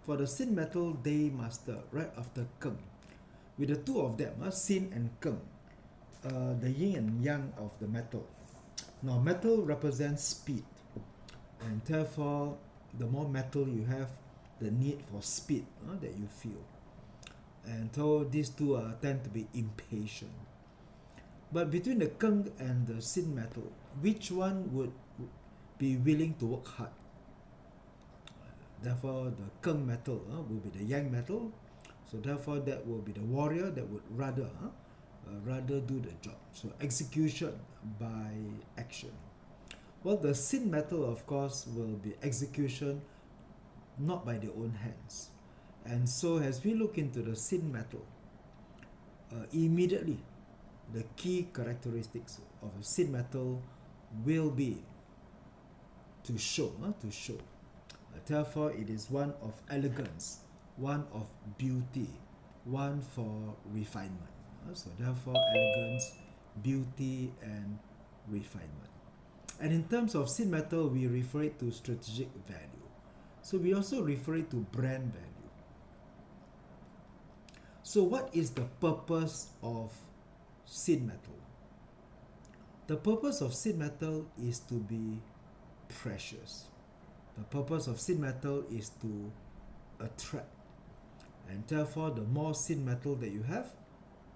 for the Xin Metal Day Master, right after Keng, with the two of them, Xin and Keng, the yin and yang of the metal. Now, metal represents speed, and therefore, the more metal you have, the need for speed that you feel. And so these two tend to be impatient. But between the Keng and the Xin metal, which one would be willing to work hard? Therefore, the Keng metal will be the Yang metal. So therefore, that will be the warrior that would rather do the job. So execution by action. Well, the Xin metal, of course, will be execution not by their own hands. And so as we look into the Xin metal, immediately the key characteristics of a Xin metal will be to show. Therefore, it is one of elegance, one of beauty, one for refinement. So therefore, elegance, beauty, and refinement. And in terms of Xin metal, we refer it to strategic value. So we also refer it to brand value. So what is the purpose of Xin metal? The purpose of Xin metal is to be precious. The purpose of Xin metal is to attract. And therefore, the more Xin metal that you have,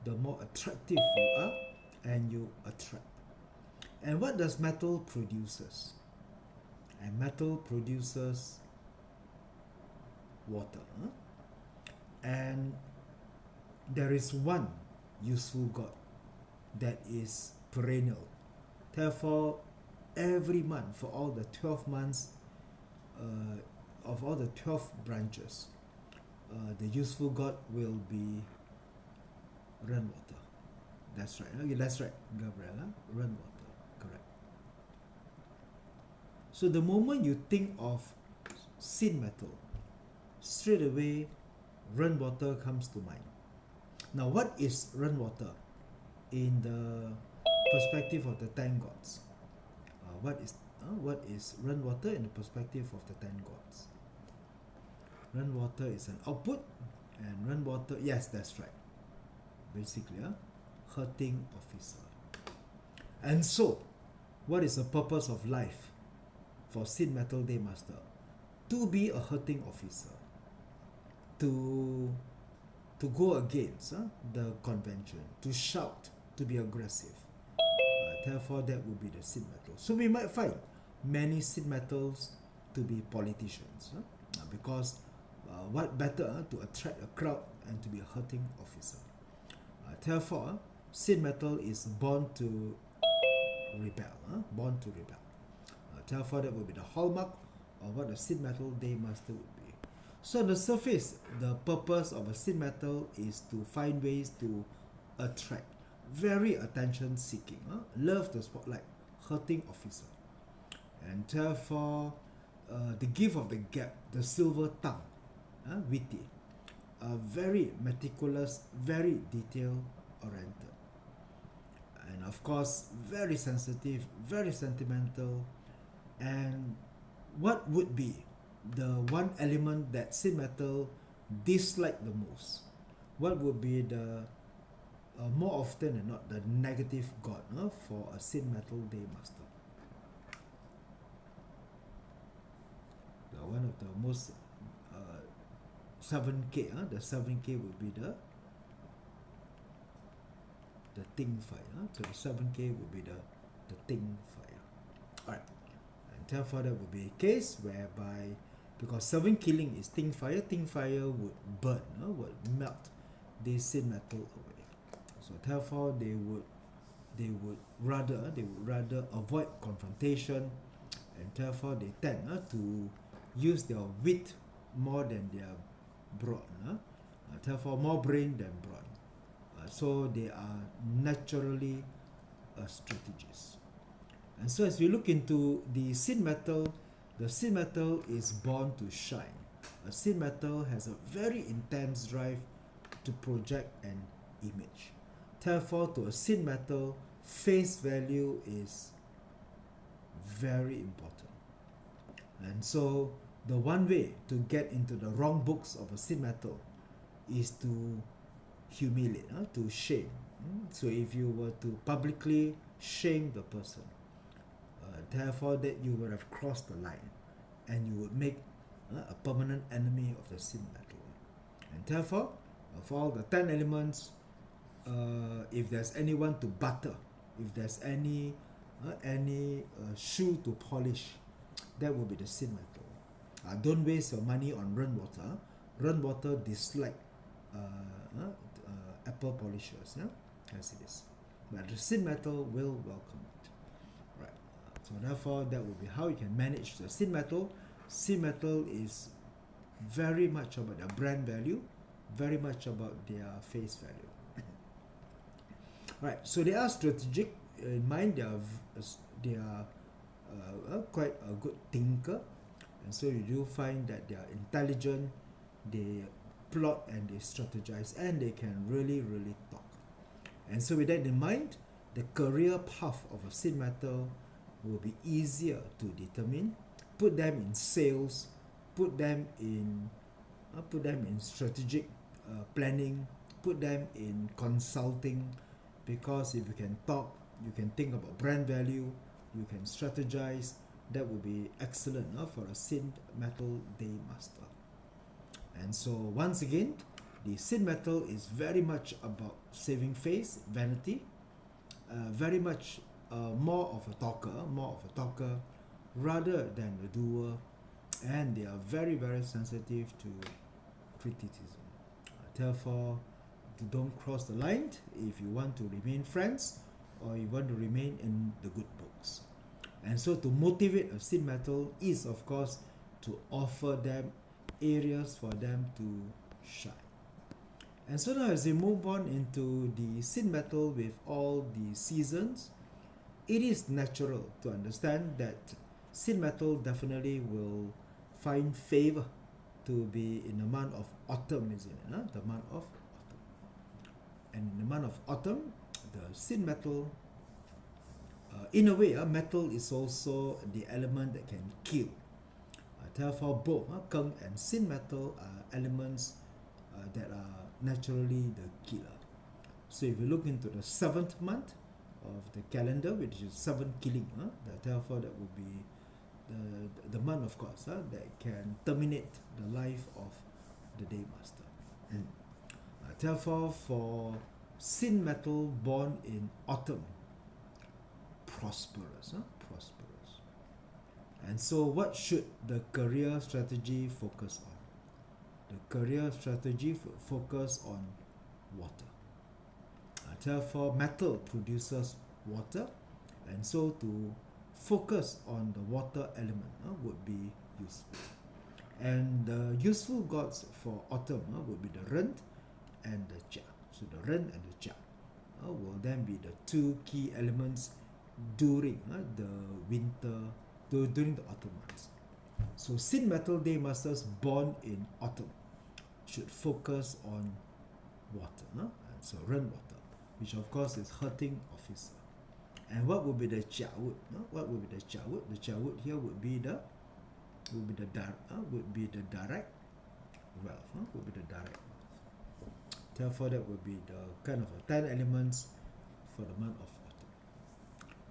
the more attractive you are, and you attract. And what does metal produces? And metal produces water. And there is one useful God that is perennial. Therefore, every month for all the 12 months of all the 12 branches, the useful God will be rainwater. That's right. Okay, that's right, Gabriela. Rainwater. Correct. So the moment you think of Xin metal, straight away rainwater comes to mind. Now, what is rainwater in the perspective of the 10 gods? What is rainwater in the perspective of the 10 gods? Rainwater is an output, and rainwater, yes, that's right. Basically, hurting officer. And so, what is the purpose of life for Xin Metal Day Master? To be a hurting officer. To go against the convention. To shout. To be aggressive. Therefore, that would be the Xin metal. So we might find many Xin metals to be politicians, because what better to attract a crowd and to be a hurting officer. Therefore, Xin metal is born to rebel. Therefore, that would be the hallmark of what the Xin Metal Day Master would be. So on the surface, the purpose of a Xin metal is to find ways to attract. Very attention seeking, love the spotlight, hurting officer. And therefore, the gift of the gap, the silver tongue, witty, very meticulous, very detail oriented. And of course, very sensitive, very sentimental. And what would be the one element that Xin metal dislike the most? What would be the more often than not, the negative god for a Xin Metal Day Master? One of the most 7K, the 7K would be the Ting fire. So the 7K would be the Ting fire. Alright. And therefore, that would be a case whereby, because 7 killing is Ting fire would burn, would melt the Xin metal away. So therefore, they would rather avoid confrontation, and therefore they tend to use their wit more than their brawn. Therefore, more brain than brawn. So they are naturally strategists. And so as we look into the Xin metal is born to shine. A Xin metal has a very intense drive to project an image. Therefore, to a Xin metal, face value is very important. And so the one way to get into the wrong books of a Xin Metal is to humiliate, to shame. So if you were to publicly shame the person, therefore that you would have crossed the line and you would make a permanent enemy of the Xin Metal. And therefore, of all the 10 elements, if there's anyone to butter, if there's any shoe to polish, that will be the Xin Metal. Don't waste your money on Ren Water. Ren Water dislike apple polishers, as it is. But the Xin Metal will welcome it. Right. So therefore, that will be how you can manage the Xin Metal. Xin Metal is very much about their brand value, very much about their face value. Right. So they are strategic in mind. They are quite a good thinker, and so you do find that they are intelligent. They plot and they strategize, and they can really talk. And so with that in mind, the career path of a Xin Metal will be easier to determine. Put them in sales, put them in strategic planning, put them in consulting, because if you can talk, you can think about brand value, you can strategize, that would be excellent for a Xin Metal Day Master. And so once again, the Xin Metal is very much about saving face, vanity, very much more of a talker rather than a doer, and they are very sensitive to criticism. Therefore, don't cross the line if you want to remain friends or you want to remain in the good books. And so to motivate a Xin Metal is, of course, to offer them areas for them to shine. And so now as we move on into the Xin Metal with all the seasons, it is natural to understand that Xin Metal definitely will find favor to be in the month of autumn, isn't it? The month of autumn. And in the month of autumn, the Xin Metal, in a way, metal is also the element that can kill. Therefore, both Keng and Xin Metal are elements that are naturally the killer. So if you look into the 7th month of the calendar, which is 7 killing, therefore that would be the month, of course, that can terminate the life of the Day Master. Therefore, for Xin Metal born in autumn, prosperous. And so what should the career strategy focus on? The career strategy focus on water. Therefore, metal produces water, and so to focus on the water element would be useful. And the useful gods for autumn would be the Ren and the Jia. So the Ren and the Jia will then be the two key elements during the winter, during the autumn months. So Xin Metal Day Masters born in autumn should focus on water, and so Ren water, which of course is hurting officer. And what would be the Jia wood? What would be the Jia wood? The Jia wood here would be the direct wealth. Would be the direct wealth. Therefore, that would be the kind of 10 elements for the month of autumn.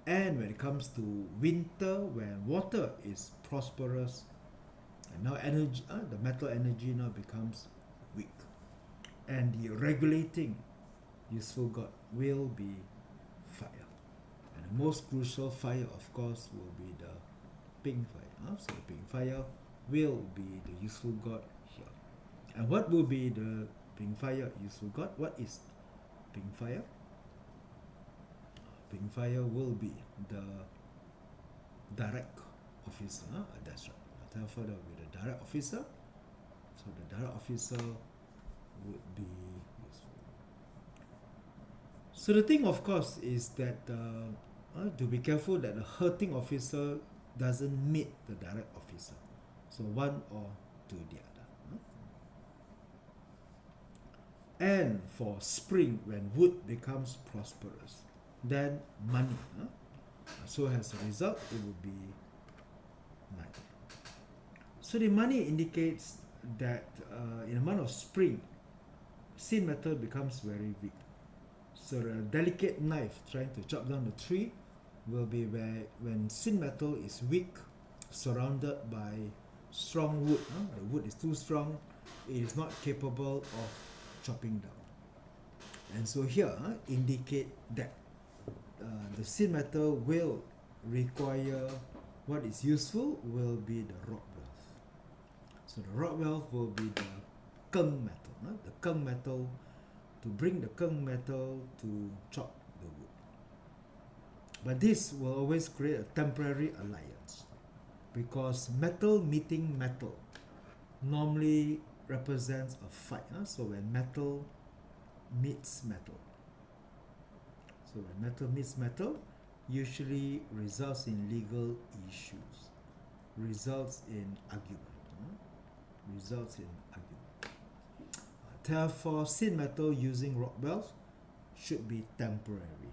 And when it comes to winter, when water is prosperous, and now energy, the metal energy now becomes weak, and the regulating useful god will be fire. And the most crucial fire, of course, will be the pink fire. So the pink fire will be the useful god here. And what will be the pink fire useful god? What is pink fire? Pink fire will be the direct officer. That's right. Therefore, that will be the direct officer. So the direct officer would be useful. So the thing, of course, is that to be careful that the hurting officer doesn't meet the direct officer. So one or to the other. And for spring, when wood becomes prosperous, then money. So as a result, it will be money. So the money indicates that in the month of spring, Xin Metal becomes very weak. So the delicate knife trying to chop down the tree will be where when Xin Metal is weak, surrounded by strong wood. The wood is too strong, it is not capable of chopping down. And so here indicate that the Xin Metal will require what is useful will be the rock wealth. So the rock wealth will be the Keng metal, the Keng metal, to bring the Keng metal to chop the wood. But this will always create a temporary alliance, because metal meeting metal normally represents a fight. So when metal meets metal, usually results in legal issues, results in argument. Therefore, Xin Metal using rock wealth should be temporary.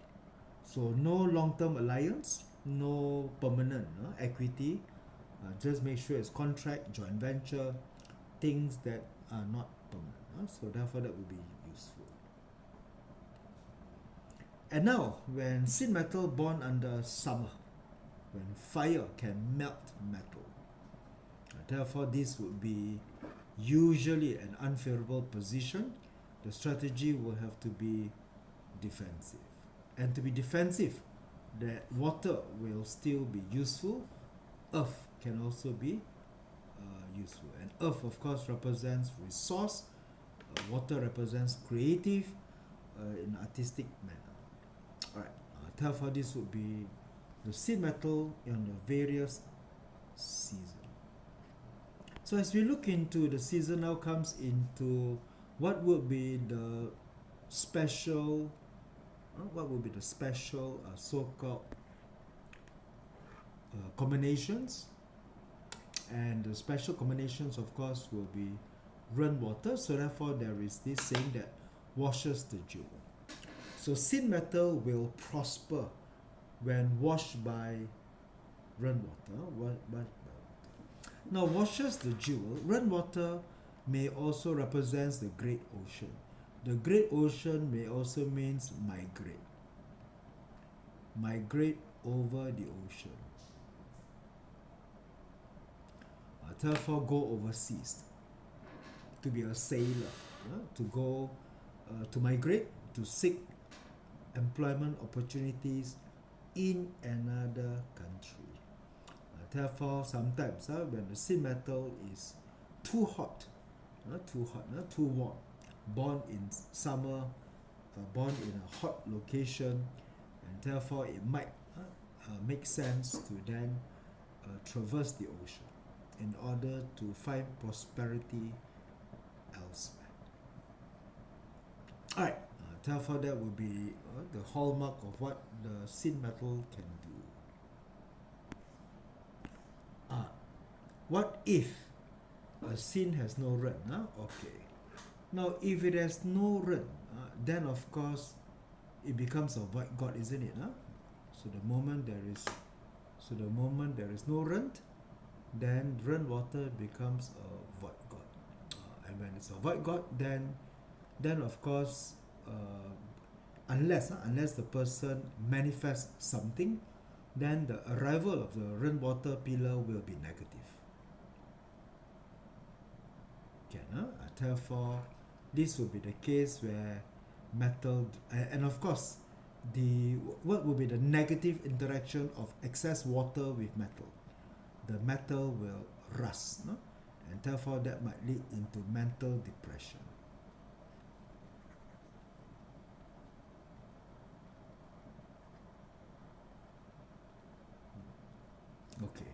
So no long-term alliance, no permanent equity. Just make sure it's contract, joint venture, things that are not permanent. So therefore that will be useful. And now, when Xin Metal born under summer, when fire can melt metal, therefore this would be usually an unfavorable position. The strategy will have to be defensive. And to be defensive, that water will still be useful, earth can also be useful. And earth, of course, represents resource, water represents creative in artistic manner. Alright, therefore this would be the Xin Metal in the various seasons. So as we look into the season, now comes into what would be the special, so-called combinations. And the special combinations, of course, will be rainwater. So therefore there is this saying that washes the jewel. So Xin Metal will prosper when washed by rainwater. Now washes the jewel. Rainwater may also represent the great ocean. The great ocean may also means migrate. Migrate over the ocean. Therefore go overseas. To be a sailor. To go, to migrate, to seek employment opportunities in another country. Therefore, sometimes when the Xin Metal is too hot, too warm, born in summer, born in a hot location, and therefore it might make sense to then traverse the ocean in order to find prosperity elsewhere. Alright, therefore that will be the hallmark of what the Xin Metal can do. What if a Xin has no rain? Okay. Now if it has no rain, then of course it becomes a void god, isn't it? So the moment there is no rain, then rainwater becomes a void god. And when it's a void god, then of course unless the person manifests something, then the arrival of the rainwater pillar will be negative. Therefore, this will be the case where metal, and of course, what will be the negative interaction of excess water with metal? The metal will rust, and therefore that might lead into mental depression. Okay.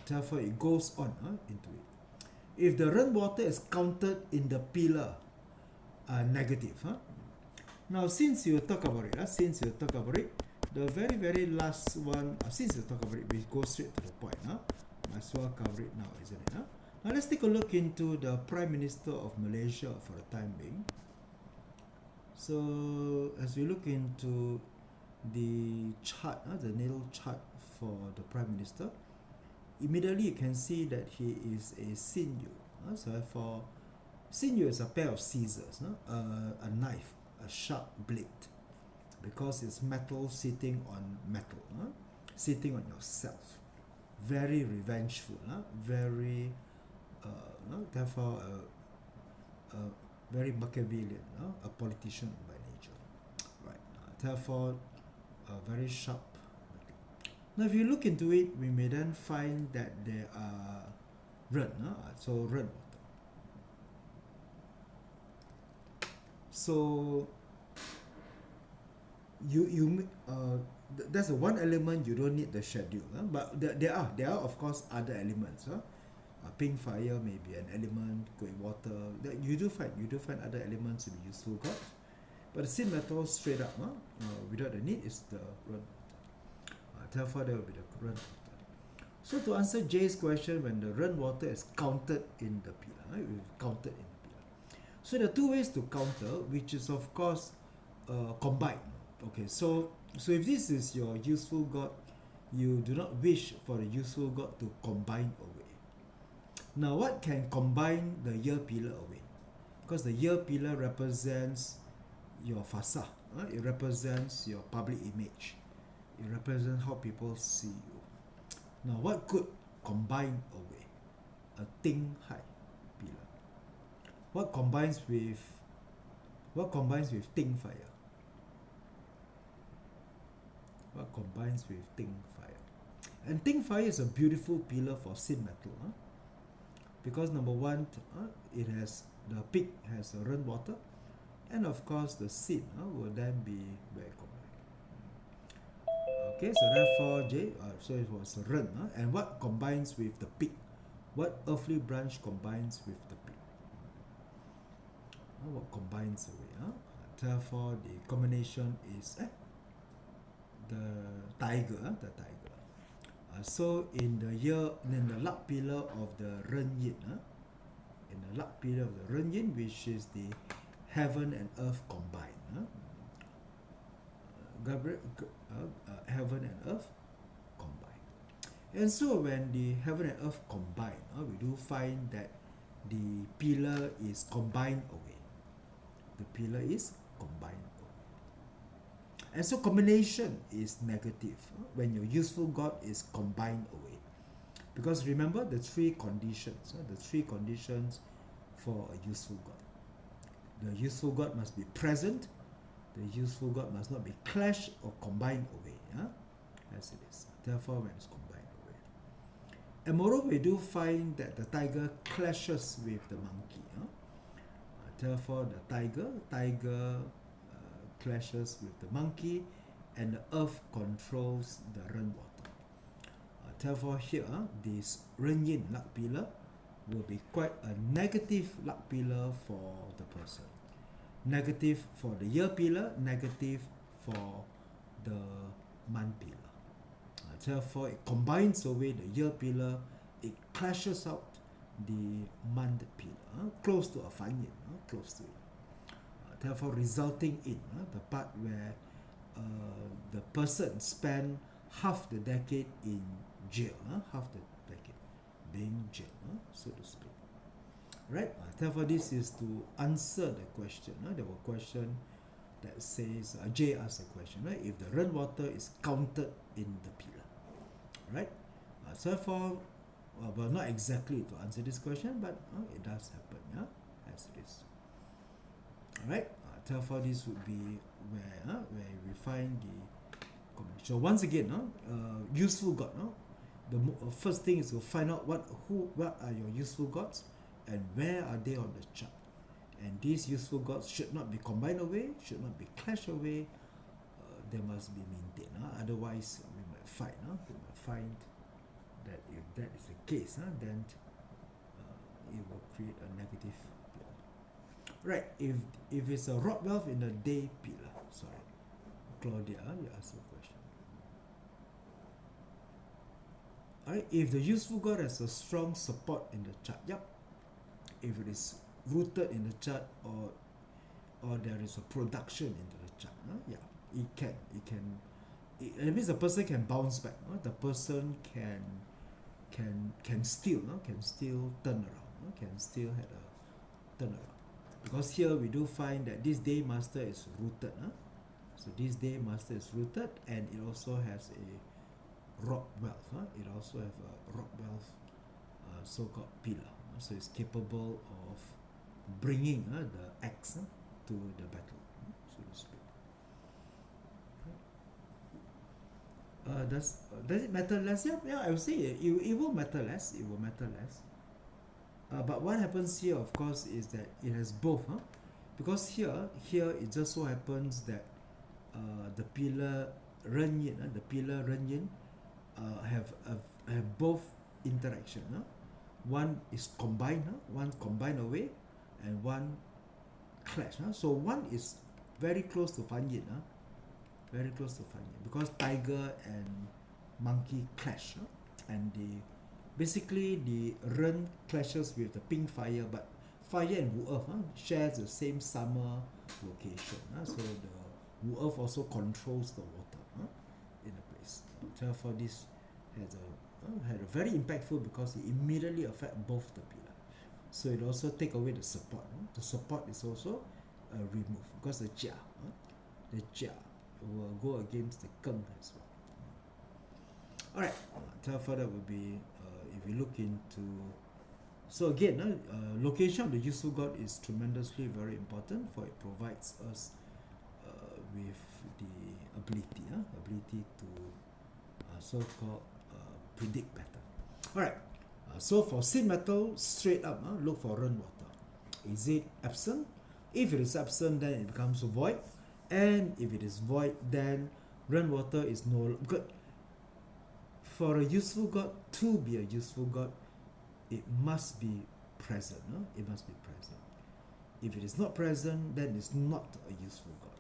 Therefore, it goes on into it. If the rainwater is counted in the pillar, negative. Now, since you talk about it, the very last one, since you talk about it, we go straight to the point. Might as well cover it now, isn't it? Now, let's take a look into the Prime Minister of Malaysia for the time being. So, as we look into the chart, the natal chart for the Prime Minister, immediately you can see that he is a Xin Yu. So therefore, Xin Yu is a pair of scissors, a knife, a sharp blade, because it's metal sitting on metal, sitting on yourself. Very revengeful, very, therefore, very Machiavellian, a politician by nature. Right. Therefore, very sharp. Now, if you look into it, we may then find that there are ren, so ren water. So that's the one element you don't need the schedule, but there are of course other elements. Pink fire may be an element, going water. That you do find other elements to be useful God. But the Xin metal straight up, without the need, is the ren water. Therefore, there will be the ren water. So to answer Jay's question, when the ren water is counted in the pillar, we've counted in the pillar. So there are two ways to counter, which is of course combined. Okay, so if this is your useful God, you do not wish for the useful God to combine away. Now, what can combine the year pillar away? Because the year pillar represents your fasa, it represents your public image, it represents how people see you. Now, what could combine away? A ting hai pillar. What combines with ting fire? What combines with ting fire? And ting fire is a beautiful pillar for Xin metal, because number one, it has the peak has a ren water, and of course the Xin will then be very combined. Okay, so therefore J, so it was ren, and what combines with the peak? What earthly branch combines with the peak? What combines away? Therefore the combination is the tiger, so in the luck pillar of the ren yin, in the luck pillar of the ren yin, which is the heaven and earth combined, heaven and earth combined. And so when the heaven and earth combine, we do find that the pillar is combined away. The pillar is combined away. And so combination is negative when your useful God is combined away. Because remember the three conditions for a useful God. The useful God must be present, the useful God must not be clashed or combined away, as it is. Therefore, when it's combined away. And moreover, we do find that the tiger clashes with the monkey. Therefore, the tiger clashes with the monkey, and the earth controls the ren water. Therefore, here, this ren yin luck pillar will be quite a negative luck pillar for the person. Negative for the year pillar, negative for the month pillar. Therefore, it combines away the year pillar, it clashes out the month pillar, close to a fan yin, close to it. Therefore, resulting in the part where the person spent half the decade in jail, half the decade being jailed, so to speak. Right? Therefore, this is to answer the question. There were question that says, Jay asked a question, right? If the ren water is counted in the pillar, right? So therefore, well, not exactly to answer this question, but it does happen, as it is. Alright, therefore this would be where we find the combination. So once again, useful God. The first thing is to find out what are your useful gods and where are they on the chart. And these useful gods should not be combined away, should not be clashed away. They must be maintained. Otherwise, we might find that if that is the case, then it will create a negative. Right, if it's a rot wealth in the day pillar, sorry, Claudia, you asked a question. Alright, if the useful God has a strong support in the chart, if it is rooted in the chart or there is a production into the chart, it means the person can bounce back, the person can can still turn around, can still have a turnaround. Because here we do find that this day master is rooted. So this day master is rooted, and it also has a rock wealth. It also has a rock wealth, so-called pillar. So it's capable of bringing the axe to the battle, so to speak. Does it matter less? Yeah, I would say it will matter less. It will matter less. But what happens here, of course, is that it has both. Because here it just so happens that the pillar ren yin, have both interaction. One is combined, one combined away, and one clash. So one is very close to fan yin, very close to fan yin, because tiger and monkey clash, and basically the ren clashes with the pink fire, but fire and Wu Earth shares the same summer location. So the Wu Earth also controls the water in a place. Therefore, this had a very impactful because it immediately affects both the pillar. So it also take away the support. The support is also removed because the jia will go against the geng as well. Alright, therefore that would be if we look into. So again, location of the useful god is tremendously very important, for it provides us with the ability to so-called predict better. Alright, so for Xin Metal, straight up, look for Ren water. Is it absent? If it is absent, then it becomes void, and if it is void, then Ren water is no good. For a useful god to be a useful god, it must be present. It must be present. If it is not present, then it's not a useful god.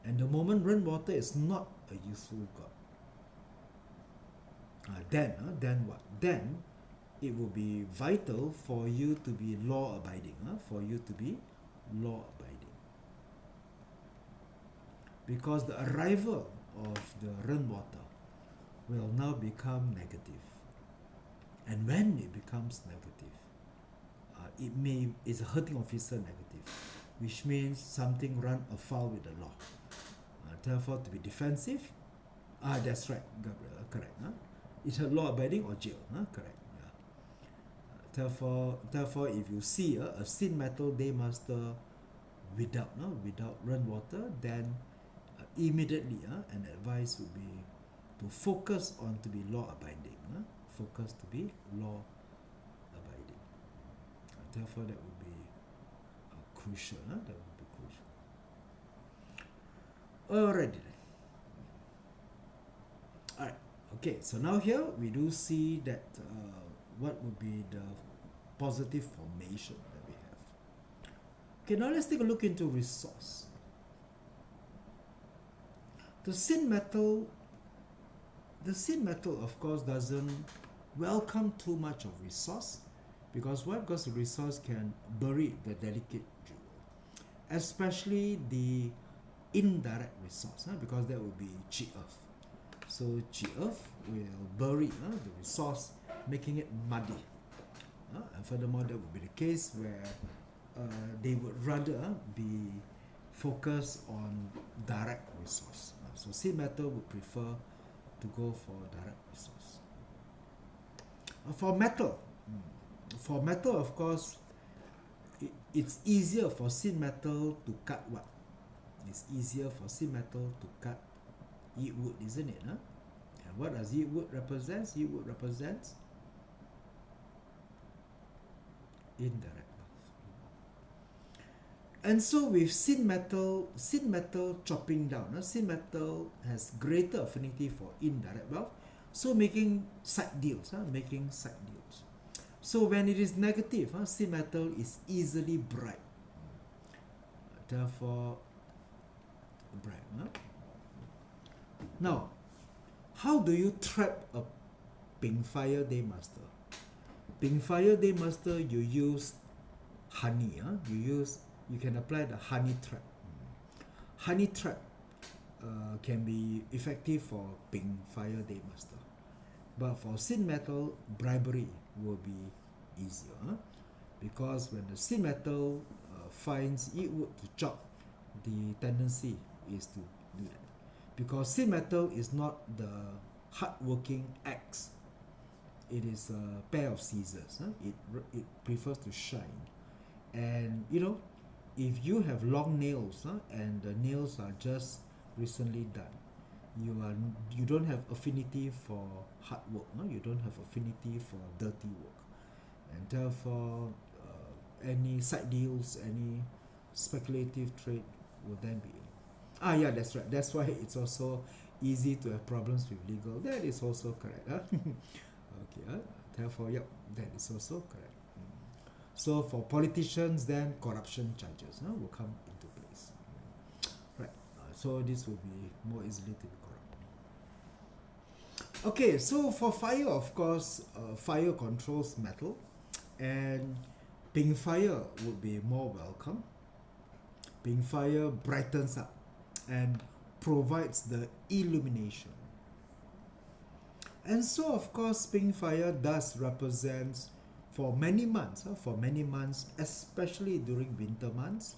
And the moment Ren water is not a useful god, then what? Then it will be vital for you to be law abiding. For you to be law abiding. Because the arrival of the Ren water will now become negative. And when it becomes negative, it's a hurting officer negative, which means something run afoul with the law. Therefore, to be defensive, that's right, Gabriel, correct. It's a law abiding or jail, correct. Therefore, if you see a Xin Metal Day Master without Ren water, then immediately an advice would be to focus on to be law abiding. Focus to be law abiding. Therefore, that would be crucial. That would be crucial. Alrighty then. Alright. Okay. So now here we do see that what would be the positive formation that we have. Okay. Now let's take a look into resource. The Xin Metal, of course, doesn't welcome too much of resource, because why? Because the resource can bury the delicate jewel, especially the indirect resource, because that would be Chi Earth. So Chi Earth will bury the resource, making it muddy. And furthermore, that would be the case where they would rather be focused on direct resource. So Xin Metal would prefer to go for direct resource. For metal, of course, it's easier for Xin Metal to cut what? It's easier for Xin Metal to cut Yi wood, isn't it? And what does Yi wood represent? Yi wood represents indirect wealth. And so with Xin Metal chopping down, Xin Metal has greater affinity for indirect wealth, so making side deals. So when it is negative, Xin Metal is easily bribed. Therefore, bribe. Now, how do you trap a Pink Fire Day Master? Pink Fire Day Master, you use honey. You can apply the honey trap. Honey trap can be effective for Pink Fire Day Master. But for Xin Metal, bribery will be easier, huh? Because when the Xin Metal finds it would to chop, the tendency is to do that. Because Xin Metal is not the hardworking axe, it is a pair of scissors. Huh? It prefers to shine. And you know, if you have long nails, huh, and the nails are just recently done, you don't have affinity for hard work. Huh? You don't have affinity for dirty work, and therefore any side deals, any speculative trade will then be. Yeah, that's right. That's why it's also easy to have problems with legal. That is also correct. Huh? Okay. Therefore, yep, that is also correct. So for politicians, then corruption charges will come into place. Right. So this will be more easily to be corrupt. Okay. So for fire, of course, fire controls metal, and ping fire would be more welcome. Ping fire brightens up and provides the illumination. And so, of course, ping fire does represent for many months, especially during winter months,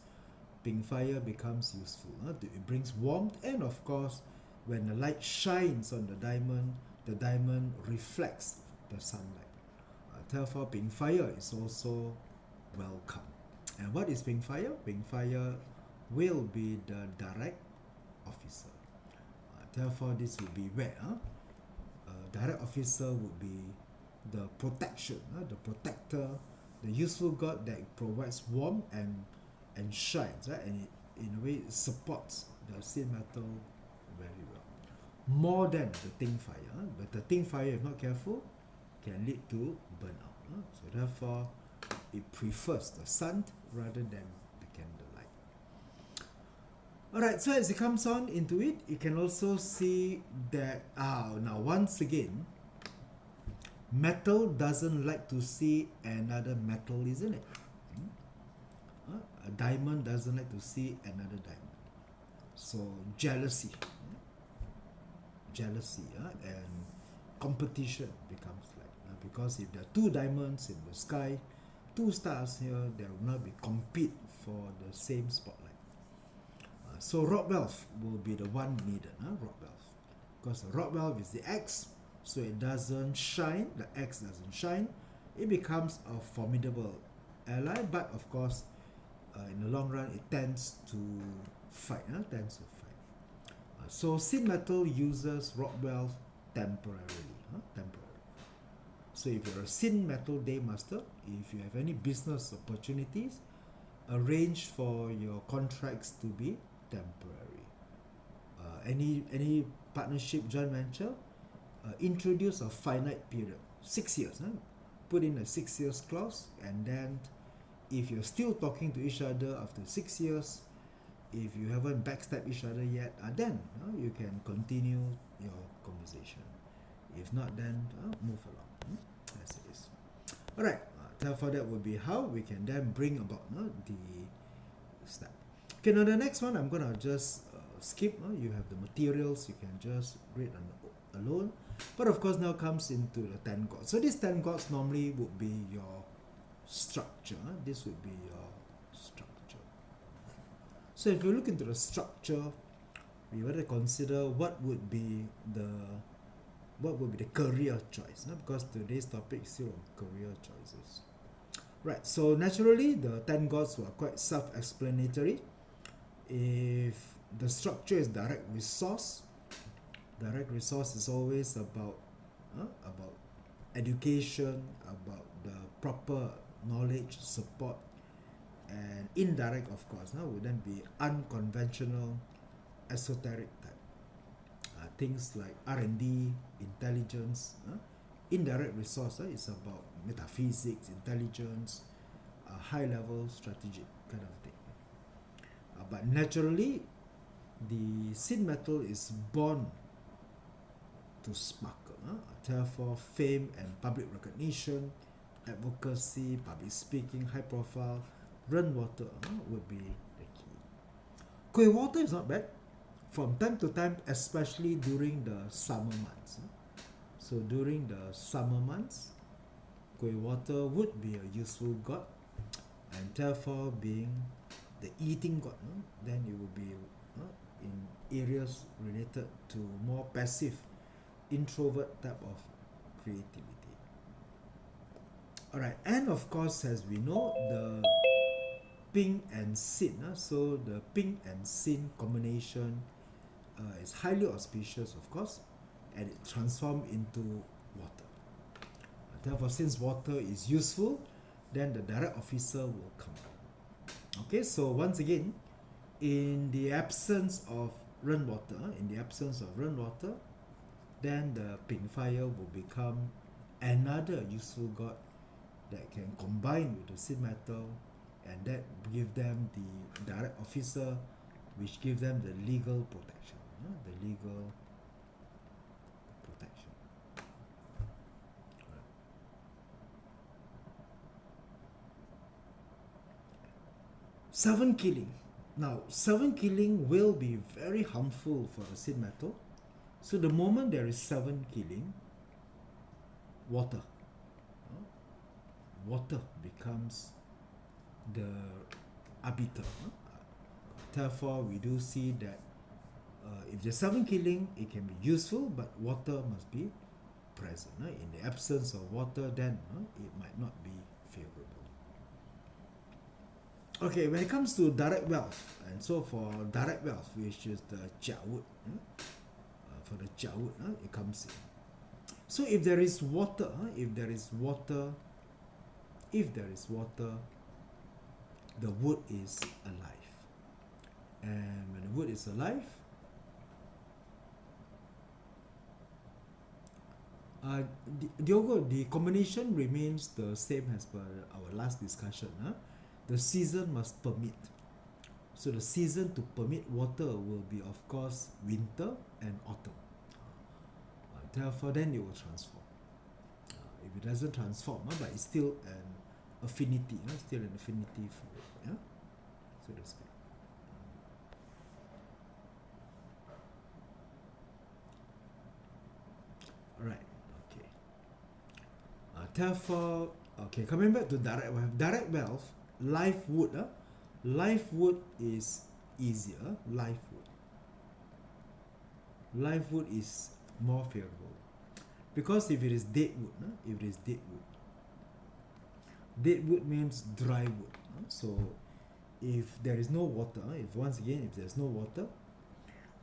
ping fire becomes useful. It brings warmth, and of course, when the light shines on the diamond reflects the sunlight. Therefore, ping fire is also welcome. And what is ping fire? Ping fire will be the direct officer. Therefore, this will be where direct officer would be the protection, the protector, the useful god that provides warmth and shines, and it, in a way it supports the Xin Metal very well. More than the ting fire, but the ting fire, if not careful, can lead to burnout. So therefore, it prefers the sun rather than the candlelight. Alright, so as it comes on into it, you can also see that now once again, metal doesn't like to see another metal, isn't it? A diamond doesn't like to see another diamond. So jealousy, and competition becomes like, because if there are two diamonds in the sky, two stars here, there will not be compete for the same spotlight. So rod valve will be the one needed, rod valve, because the rod valve is the X, so it doesn't shine, the X doesn't shine, it becomes a formidable ally, but of course, in the long run, it tends to fight, so Xin Metal uses rod valve temporarily, So if you're a Xin Metal Day Master, if you have any business opportunities, arrange for your contracts to be temporary. Any partnership, joint venture, introduce a finite period, 6 years. Put in a 6 years clause, and then if you're still talking to each other after 6 years, if you haven't backstabbed each other yet, then you can continue your conversation. If not, then move along, as it is. Alright, therefore that will be how we can then bring about the step. Okay, now the next one I'm gonna just skip. You have the materials, you can just read alone. But of course now comes into the 10 gods. So these 10 gods normally would be your structure. This would be your structure. So if you look into the structure, we want to consider what would be the career choice, because today's topic is still on career choices. Right, so naturally the 10 gods were quite self-explanatory. If the structure is direct resource is always about education, about the proper knowledge, support, and indirect, of course, would then be unconventional, esoteric type. Things like R&D, intelligence. Indirect resource is about metaphysics, intelligence, high-level strategic kind of thing. But naturally, the Xin Metal is born to sparkle. Therefore, fame and public recognition, advocacy, public speaking, high profile, run water would be the key. Kueh water is not bad from time to time, especially during the summer months. So during the summer months, Kueh water would be a useful god, and therefore being the eating god, then it will be in areas related to more passive, introvert type of creativity. Alright, and of course, as we know, the ping and sin. So the ping and sin combination is highly auspicious, of course, and it transforms into water. Therefore, since water is useful, then the direct officer will come out. Okay, so once again, in the absence of rainwater, then the ping fire will become another useful god that can combine with the Xin metal, and that give them the direct officer, which give them the legal protection. The legal protection. Seven killing. Now, seven killing will be very harmful for the Xin metal. So the moment there is seven killing, water becomes the arbiter. Therefore, we do see that if there's seven killing, it can be useful, but water must be present. In the absence of water, then it might not be favorable. Okay, when it comes to direct wealth, and so for direct wealth, which is the jiawood, for the jiawood, it comes in. So if there is water, the wood is alive. And when the wood is alive, Diogo, the combination remains the same as per our last discussion. The season must permit. So the season to permit water will be, of course, winter and autumn. Therefore, then it will transform. If it doesn't transform, but it's still an affinity, for it, so to speak. Alright, okay. Therefore, okay, coming back to direct wealth. Direct wealth, live wood. Live wood is easier. Live wood is more favorable. Because if it is dead wood, dead wood means dry wood. So if there is no water, if there's no water,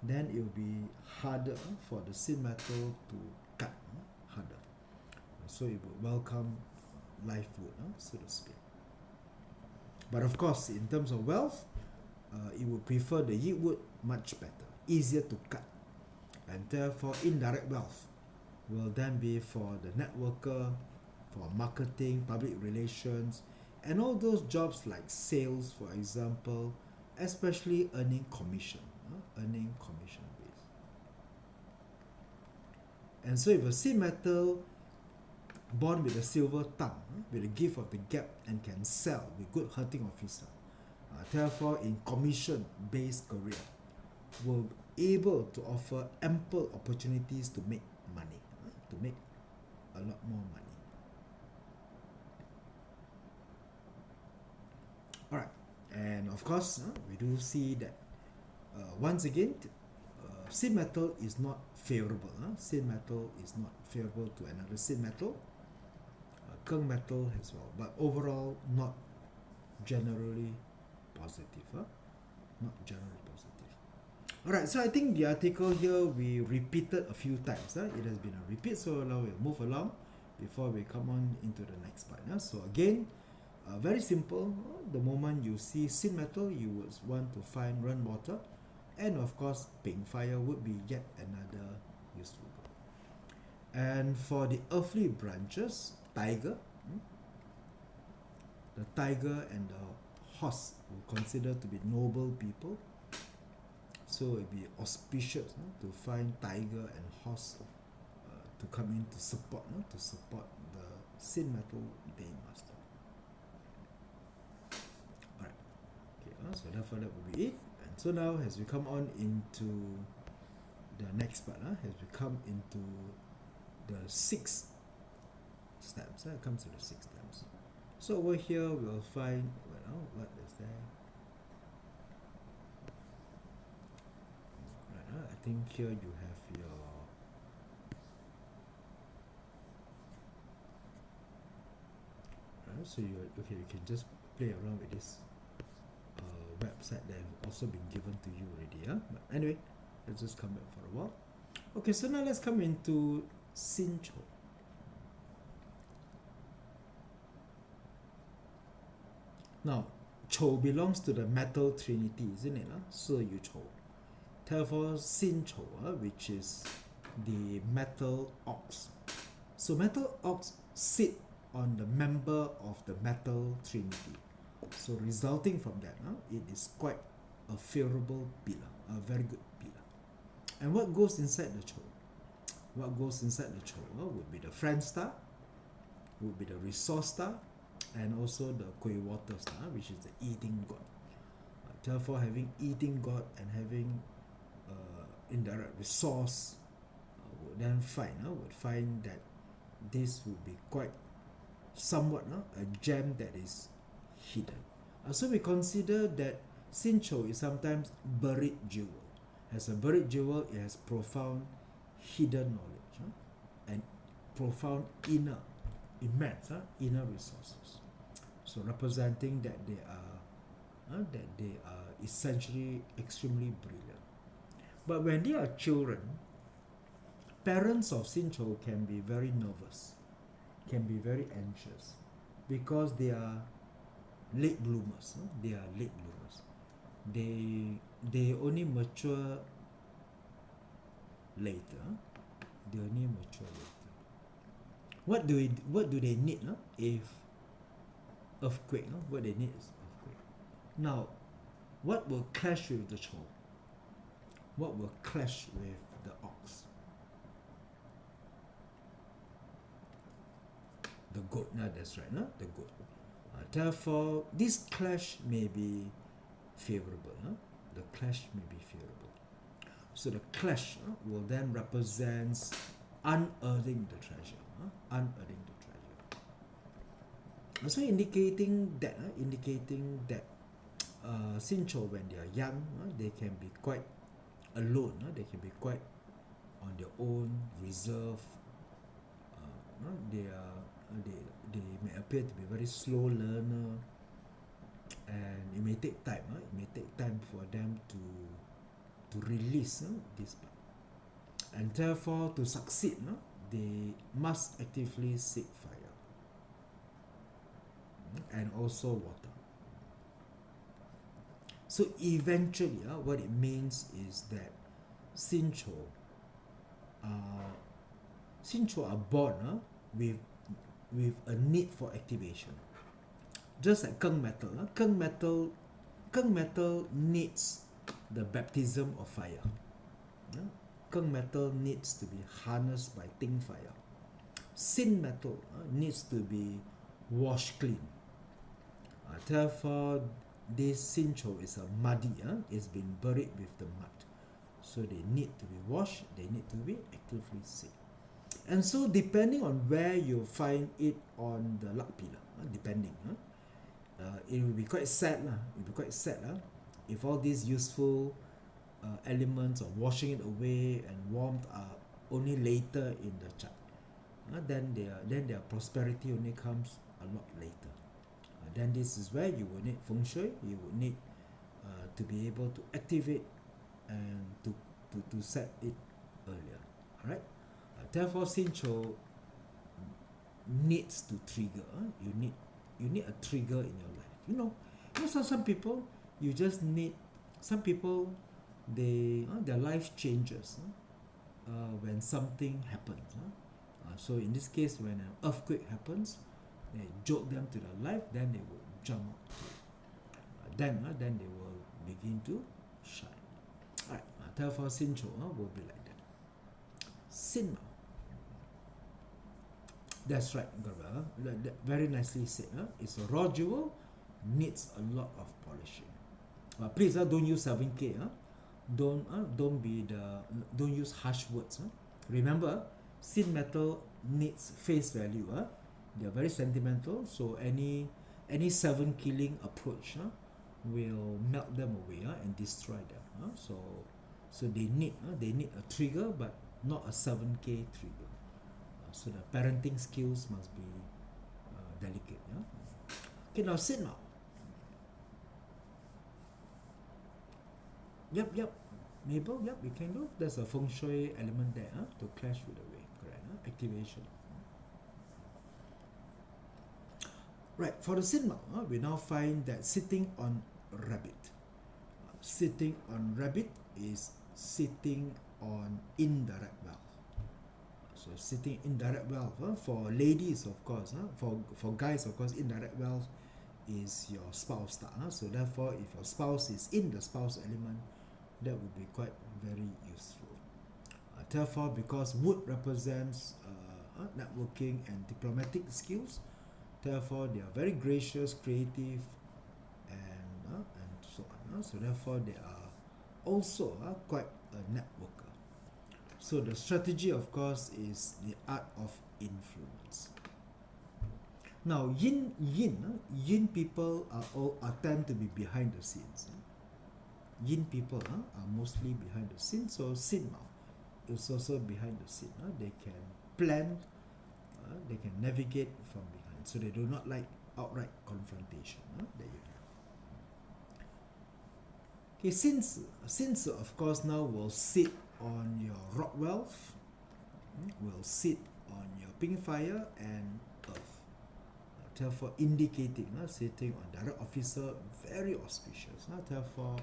then it will be harder for the Xin metal to cut, harder. So it would welcome live wood, so to speak. But of course, in terms of wealth, it would prefer the yeet wood much better, easier to cut. And therefore, indirect wealth will then be for the networker, for marketing, public relations, and all those jobs like sales, for example, especially earning commission base. And so if a Xin metal born with a silver tongue, with a gift of the gap, and can sell with good hunting officer, therefore in commission-based career, will be able to offer ample opportunities to make money, to make a lot more money. Alright, and of course, we do see that once again, Xin metal is not favorable. Xin metal is not favorable to another Xin metal. Keng metal as well, but overall not generally positive. Not generally positive. Alright, so I think the article here we repeated a few times. It has been a repeat, so now we'll move along before we come on into the next part. So again, very simple. The moment you see Xin metal, you would want to find rainwater, and of course ping fire would be yet another useful god. And for the earthly branches, tiger, the tiger and the horse will consider to be noble people, so it will be auspicious to find tiger and horse to come in to support the Xin Metal Day Master. Alright, okay, so therefore that will be it. And so now as we come on into the next part, as we come into the 6 stems. It comes to the 6 stems. So over here we'll find, well, what is there? Right, I think here you have your so you can just play around with this website that have also been given to you already. But anyway, let's just come back for a while. Okay, so now let's come into Xin Chou. Now, Chou belongs to the metal trinity, isn't it? So you Chou. Therefore, Xin Chou, which is the metal ox. So metal ox sit on the member of the metal trinity. So resulting from that, it is quite a favorable pillar, a very good pillar. And what goes inside the Chou? What goes inside the Chou would be the friend star, would be the resource star, and also the Kui water star, which is the eating god. Therefore, having eating god and having indirect resource would then find that this would be quite somewhat a gem that is hidden. So we consider that Xin Chou is sometimes buried jewel. As a buried jewel, it has profound hidden knowledge and profound immense inner resources. So representing that they are essentially extremely brilliant. But when they are children, parents of Xin Chou can be very nervous, can be very anxious, because they are late bloomers. They are late bloomers. They only mature later. They only mature later. What do they need? If earthquake, what they need is earthquake. Now, what will clash with the Chou? What will clash with the ox? The goat. That's right. The goat. Therefore, this clash may be favorable. The clash may be favorable. So the clash will then represent unearthing the treasure. Unearthing the treasure. So indicating that Xin Chou, when they are young, they can be quite alone. They can be quite on their own, reserved. They may appear to be very slow learner, and it may take time. It may take time for them to release this part, and therefore to succeed, they must actively seek fire and also water. So eventually, what it means is that Xin Chou are born with a need for activation. Just like Keng metal, Keng metal needs the baptism of fire. Keng metal needs to be harnessed by Ting fire. Xin metal needs to be washed clean. Therefore, this Xin Chou is a muddy, it's been buried with the mud. So they need to be washed, they need to be actively seek. And so depending on where you find it on the luck pillar, it will be quite sad. If all these useful elements of washing it away and warmth are only later in the chart. Then their prosperity only comes a lot later. Then this is where you will need feng shui. You will need to be able to activate and to set it earlier. All right. Therefore, Xin Chou needs to trigger. You need a trigger in your life. Some people you just need. Some people their life changes when something happens. So in this case, when an earthquake happens, they jolt them to their life. Then they will jump up. Then they will begin to shine. Alright. Therefore, Xin Chou will be like that. Xin Mao. That's right, Garba. Very nicely said. It's a raw jewel, needs a lot of polishing. Please don't use 7K. Don't use harsh words. Remember, Xin Metal needs face value. They are very sentimental, so any 7 killing approach will melt them away and destroy them. So they need a trigger, but not a 7K trigger. So the parenting skills must be delicate. Okay, now Xin Mao. Yep. Mabel, yep, we can do. There's a feng shui element there to clash with the way. Correct. Activation. Right, for the Xin Mao, we now find that sitting on rabbit. Sitting on rabbit is sitting on indirect wealth. So sitting indirect wealth for ladies, of course, for guys, of course, indirect wealth is your spouse. So therefore, if your spouse is in the spouse element, that would be quite very useful. Therefore, because wood represents networking and diplomatic skills, therefore they are very gracious, creative, and so on. So therefore, they are also quite a networker. So the strategy, of course, is the art of influence. Now, yin people tend to be behind the scenes. Yin people are mostly behind the scenes. So Xin Mao is also behind the scene. They can plan, they can navigate from behind. So they do not like outright confrontation. There you have. Okay, since of course now will sit on your rock wealth, will sit on your pink fire and earth. Therefore indicating sitting on direct officer, very auspicious. Therefore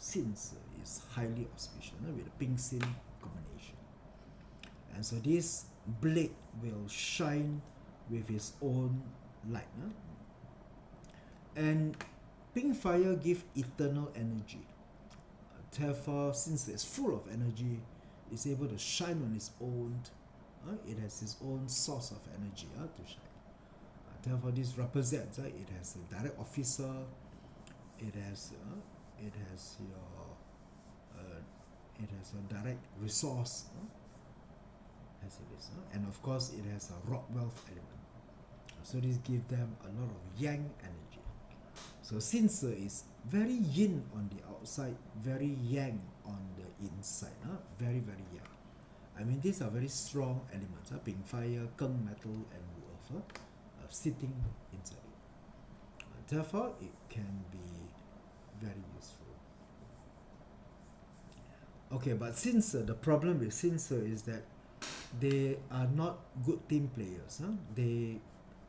since is highly auspicious with the pink sin combination. And so this blade will shine with its own light. And pink fire gives eternal energy. Therefore, since it's full of energy, it's able to shine on its own. It has its own source of energy to shine. Therefore, this represents it has a direct officer. It has a direct resource. As it is, and of course, it has a rock wealth element. So this gives them a lot of yang energy. So since is very yin on the outside, very yang on the inside, very yang. I mean, these are very strong elements. Pink fire, keng metal, and wu earth sitting inside it. Therefore, it can be very useful. Okay, but since the problem with since is that they are not good team players. They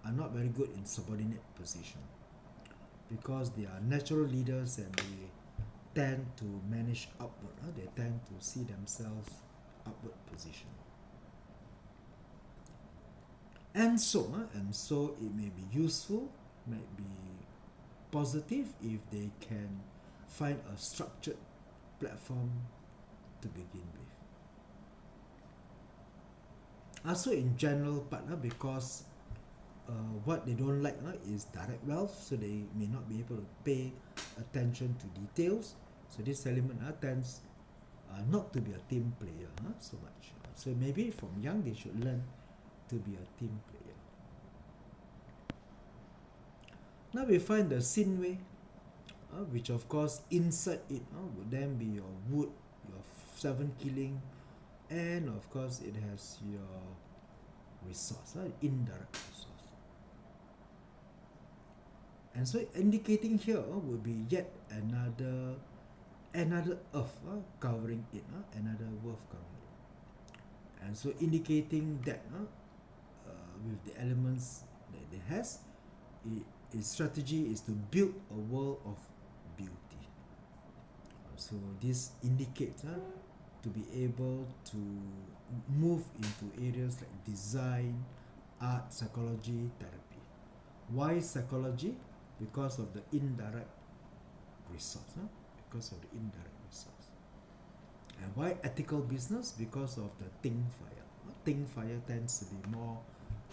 are not very good in subordinate position because they are natural leaders and they tend to manage upward. They tend to see themselves upward position. And so it may be useful, might be positive if they can find a structured platform to begin with. Also in general part, because what they don't like is direct wealth, so they may not be able to pay attention to details. So this element tends not to be a team player so much. So maybe from young they should learn to be a team player. Now we find the Xin Wei, which of course inside it would then be your wood, your 7 killing, and of course it has your resource, indirect resource. And so indicating here would be yet another earth covering it, another earth covering it. And so indicating that with the elements that it has, its strategy is to build a world of beauty. So this indicates to be able to move into areas like design, art, psychology, therapy. Why psychology? Because of the indirect resource. Because of the indirect resource. And why ethical business? Because of the Ting fire. Ting fire tends to be more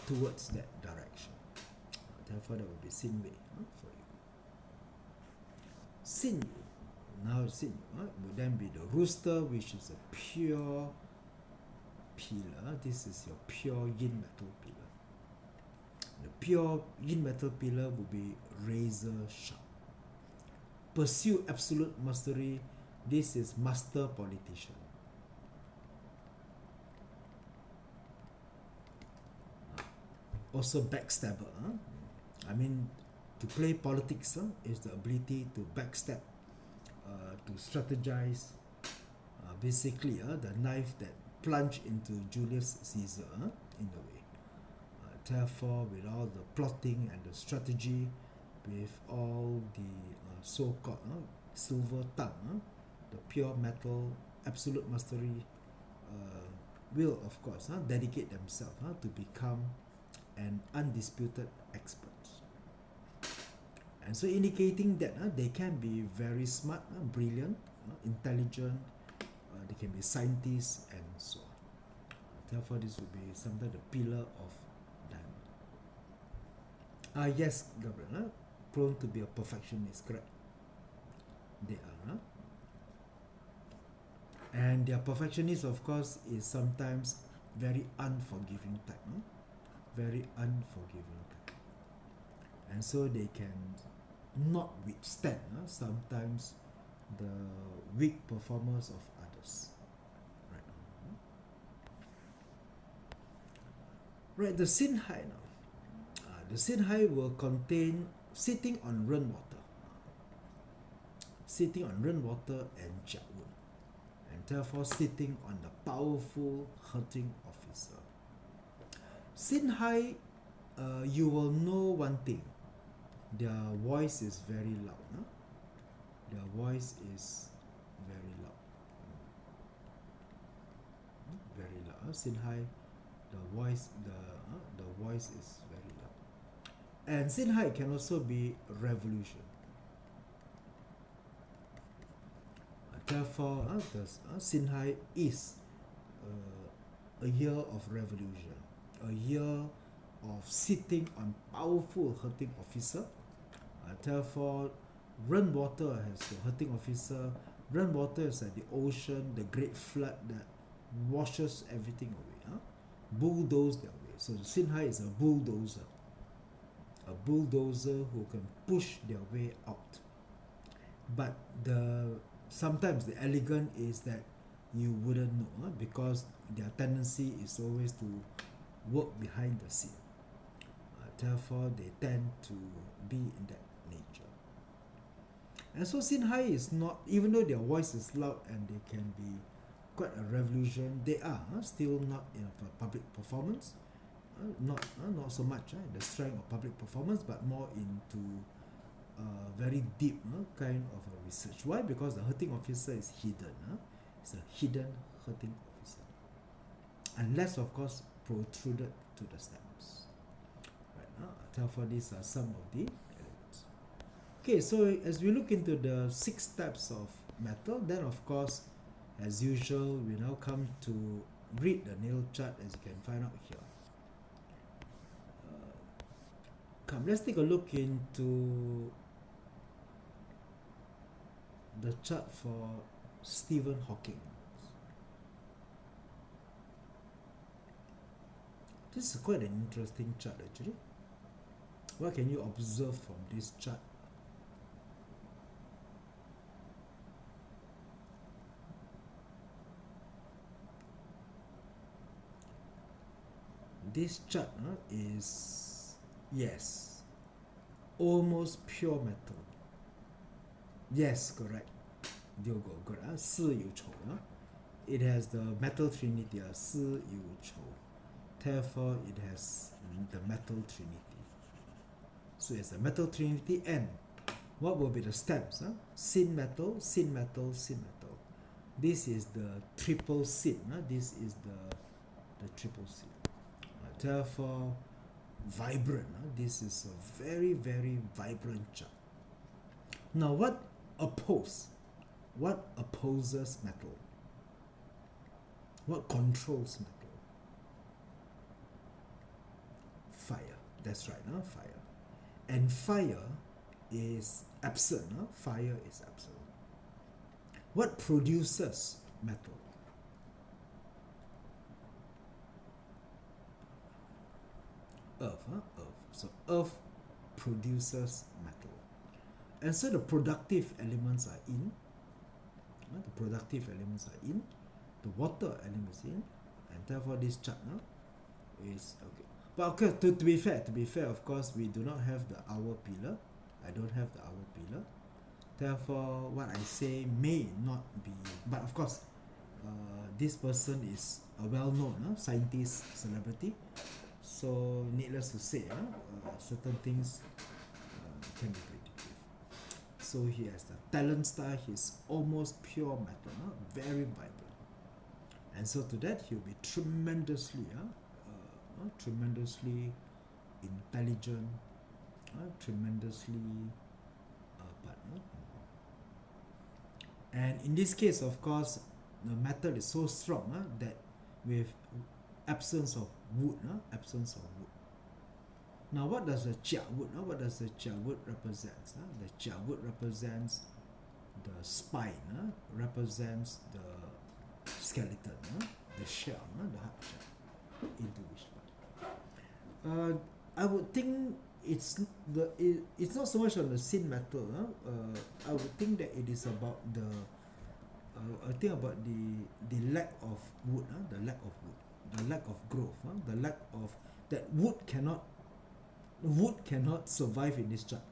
towards that direction. Therefore, that will be Xin Wei for you. Xin Yu. Now Xin Yu would then be the rooster, which is a pure pillar. This is your pure yin metal pillar. The pure yin metal pillar will be razor sharp. Pursue absolute mastery. This is master politician. Also backstabber. I mean, to play politics is the ability to backstab, to strategize. Basically, the knife that plunged into Julius Caesar in the way. Therefore, with all the plotting and the strategy, with all the so-called silver tongue, the pure metal absolute mastery will, of course, dedicate themselves to become an undisputed expert. And so indicating that they can be very smart, brilliant, intelligent, they can be scientists and so on. Therefore, this would be sometimes the pillar of diamond. Yes, Gabriel, prone to be a perfectionist, correct? They are. And their perfectionist, of course, is sometimes very unforgiving type. Very unforgiving type. And so they can not withstand sometimes the weak performance of others. Right, the Xin Hai now. The Xin Hai will contain sitting on rainwater. Sitting on rainwater and jiawen. And therefore sitting on the powerful hurting officer. Xin Hai, you will know one thing. Their voice is very loud. Their voice is very loud. Very loud. Xin Hai, the voice is very loud. And Xin Hai can also be revolution. Therefore, the Xin Hai is a year of revolution, a year of sitting on powerful hurting officer. Therefore, rainwater has the hurting officer. Rainwater is like the ocean, the great flood that washes everything away, bulldoze their way. So the Xin Hai is a bulldozer who can push their way out. But sometimes the elegant is that you wouldn't know, because their tendency is always to work behind the scene. Therefore, they tend to be in that nature. And so Xin Hai is not, even though their voice is loud and they can be quite a revolution, they are still not in a public performance, not so much in the strength of public performance, but more into very deep kind of a research. Why? Because the hurting officer is hidden. It's a hidden hurting officer, unless of course protruded to the steps. Right. Therefore, these are some of the elements. Okay, so as we look into the 6 steps of metal, then of course, as usual, we now come to read the nail chart, as you can find out here. Let's take a look into the chart for Stephen Hawking. This is quite an interesting chart actually. What can you observe from this chart? This chart is, yes, almost pure metal. Yes, correct. Diogo, good. 四有丑. It has the metal trinity, 四有丑. Therefore, it has the metal trinity. So it's a metal trinity, and what will be the steps? Xin metal, Xin metal, Xin metal. This is the triple Xin. This is the triple Xin. Therefore, vibrant. This is a very, very vibrant chart. Now, what opposes metal? What controls metal? Fire. That's right, fire. And fire is absent. Fire is absent. What produces metal? Earth, Earth. So Earth produces metal. And so the productive elements are in, the productive elements are in, the water elements in, and therefore this chart is okay. But okay, to be fair, of course, we do not have the hour pillar. I don't have the hour pillar. Therefore, what I say may not be, but of course, this person is a well-known scientist, celebrity. So, needless to say, certain things can be predictive. So, he has the talent star. He's almost pure metal, very vibrant. And so, to that, he'll be tremendously intelligent, tremendously and in this case, of course, the metal is so strong that with absence of wood. Now, what does the chia wood? What does the chia wood represent? The chia wood represents the spine, represents the skeleton, the shell, the hard shell, into which I would think it's not so much on the Xin Metal. I would think that it is about the lack of wood, the lack of wood, the lack of growth, the lack of that wood cannot survive in this chart.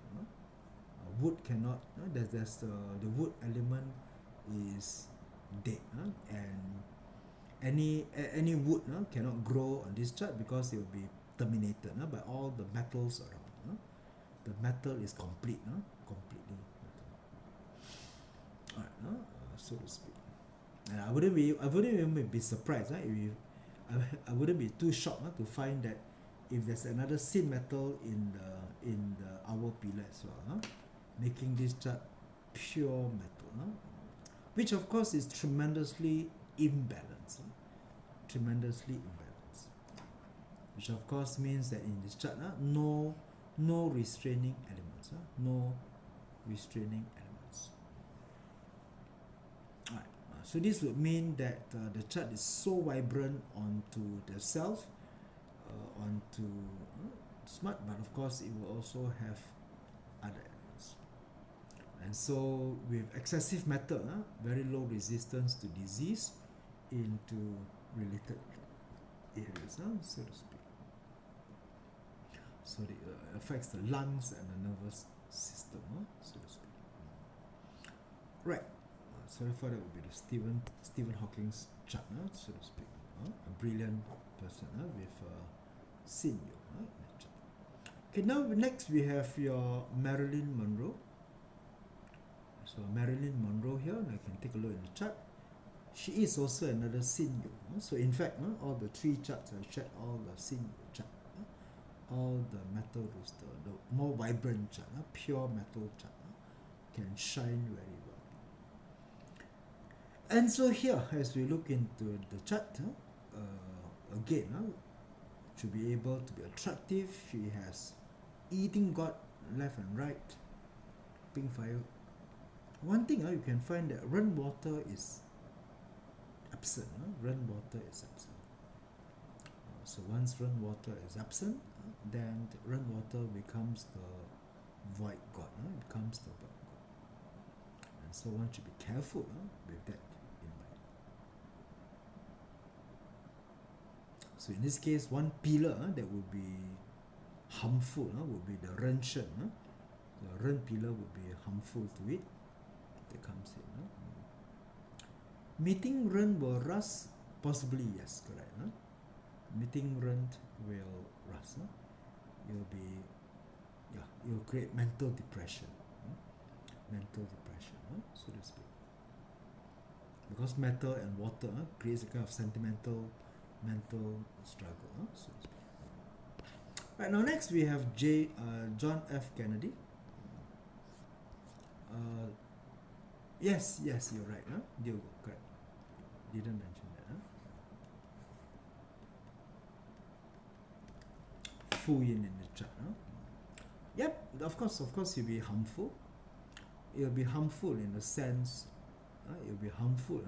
Wood cannot. There's the wood element is dead, and any wood cannot grow on this chart because it will be terminated by all the metals around. The metal is complete, completely metal. Alright, so to speak. And I wouldn't even be surprised I wouldn't be too shocked to find that if there's another Xin Metal in the hour pillar as well, making this chart pure metal, which of course is tremendously imbalanced. Which of course means that in this chart, no restraining elements. No restraining elements. Alright, so this would mean that the chart is so vibrant onto the self, onto smart, but of course it will also have other elements. And so with excessive metal, very low resistance to disease into related areas, so to speak. So it affects the lungs and the nervous system, so to speak. Right. So therefore that would be the Stephen Hawking's chart, so to speak. A brilliant person with Xin Yu. Okay, now next we have your Marilyn Monroe. So Marilyn Monroe here, and I can take a look in the chart. She is also another Xin Yu. So in fact, all the three charts I shared, all the Xin Yu chart. All the metal rooster, the more vibrant chart, pure metal chart, can shine very well. And so here, as we look into the chart, again, to be able to be attractive, she has eating God left and right, pink fire. One thing you can find that run water is absent. Run water is absent. So once run water is absent, then the run water becomes the void god, becomes the void god. And so one should be careful with that in mind. So in this case, one pillar that would be harmful would be the ren shen. The ren pillar would be harmful to it. That comes in. Meeting ren will rust? Possibly yes, correct. Meeting ren will rust. You'll create mental depression. So to speak. Because metal and water creates a kind of sentimental, mental struggle. So to speak. Right, now next we have John F. Kennedy. Yes, you're right. Diogo, correct. Didn't mention that. Fu Yin in the chart. Yep, of course it'll be harmful. It'll be harmful in the sense, it'll be harmful.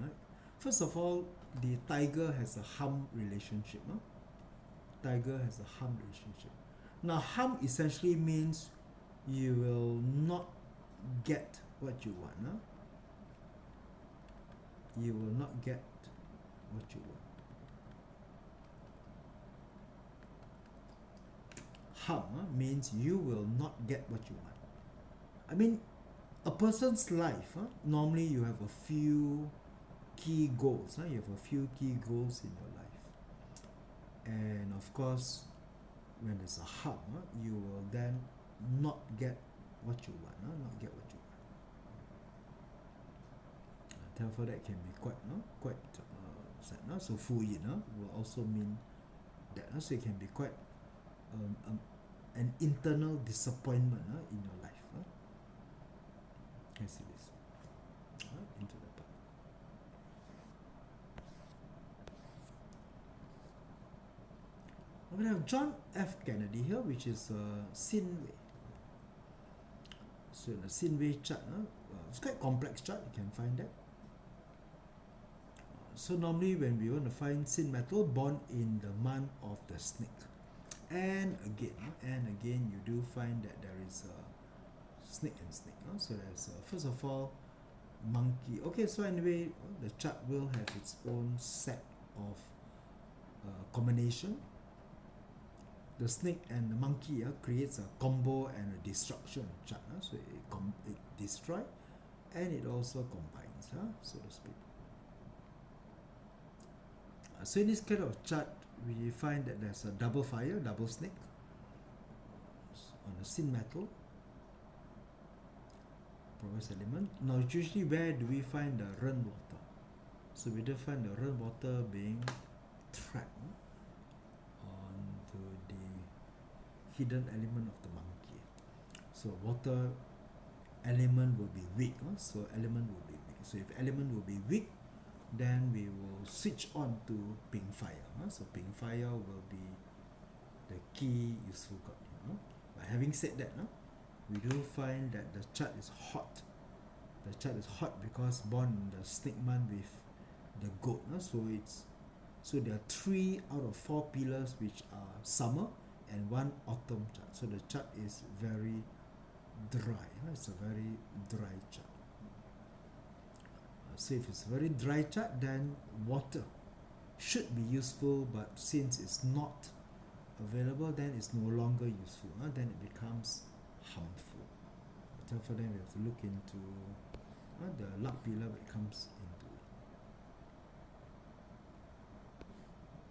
First of all, the tiger has a harm relationship. Tiger has a harm relationship. Now, harm essentially means you will not get what you want. Huh? You will not get what you want. Harm means you will not get what you want. I mean, a person's life, normally you have a few key goals. You have a few key goals in your life. And of course, when there's a harm, you will then not get what you want. Not get what you want. Therefore, that can be quite sad. So, fu yin will also mean that. So, it can be quite an internal disappointment in your life. Can you see this? Into the part. We have John F. Kennedy here, which is Xin Wei. So in the Xin Wei chart, it's quite complex chart. You can find that. So normally when we want to find Xin metal born in the month of the snake, and again you do find that there is a snake and snake. So there's first of all monkey. Okay, so anyway, the chart will have its own set of combination. The snake and the monkey creates a combo and a destruction chart. So it destroys and it also combines, so to speak. So in this kind of chart, we find that there's a double fire, double snake on the Xin metal progress element. Now usually where do we find the Ren water? So we do find the Ren water being trapped onto the hidden element of the monkey. So water element will be weak. So element will be weak. So if element will be weak, then we will switch on to pink fire. So pink fire will be the key useful god. But having said that, we do find that the chart is hot. The chart is hot because born in the snake month with the goat. So there are 3 out of 4 pillars which are summer and 1 autumn chart. So the chart is very dry. It's a very dry chart. So if it's a very dry chart, then water should be useful, but since it's not available, then it's no longer useful. Then it becomes harmful. Therefore, then we have to look into the luck pillar that comes into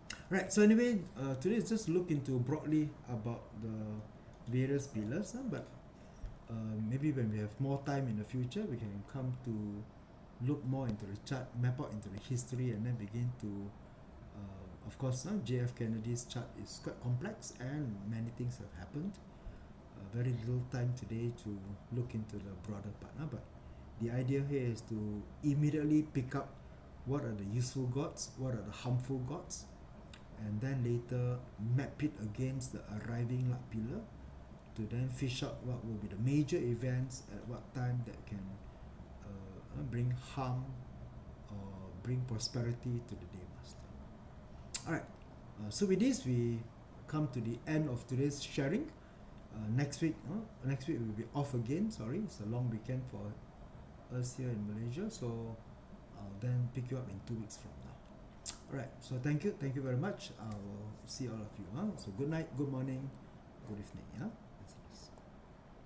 it. Right, so anyway, today is just look into broadly about the various pillars, but maybe when we have more time in the future, we can come to look more into the chart, map out into the history, and then begin to, of course, JF Kennedy's chart is quite complex and many things have happened. Very little time today to look into the broader part, but the idea here is to immediately pick up what are the useful gods, what are the harmful gods, and then later map it against the arriving luck pillar to then fish out what will be the major events at what time that can bring harm or bring prosperity to the Day Master. Alright, so with this we come to the end of today's sharing. Next week we will be off again. Sorry, it's a long weekend for us here in Malaysia, so I'll then pick you up in 2 weeks from now. Alright, so thank you very much. I will see all of you. So good night, good morning, good evening.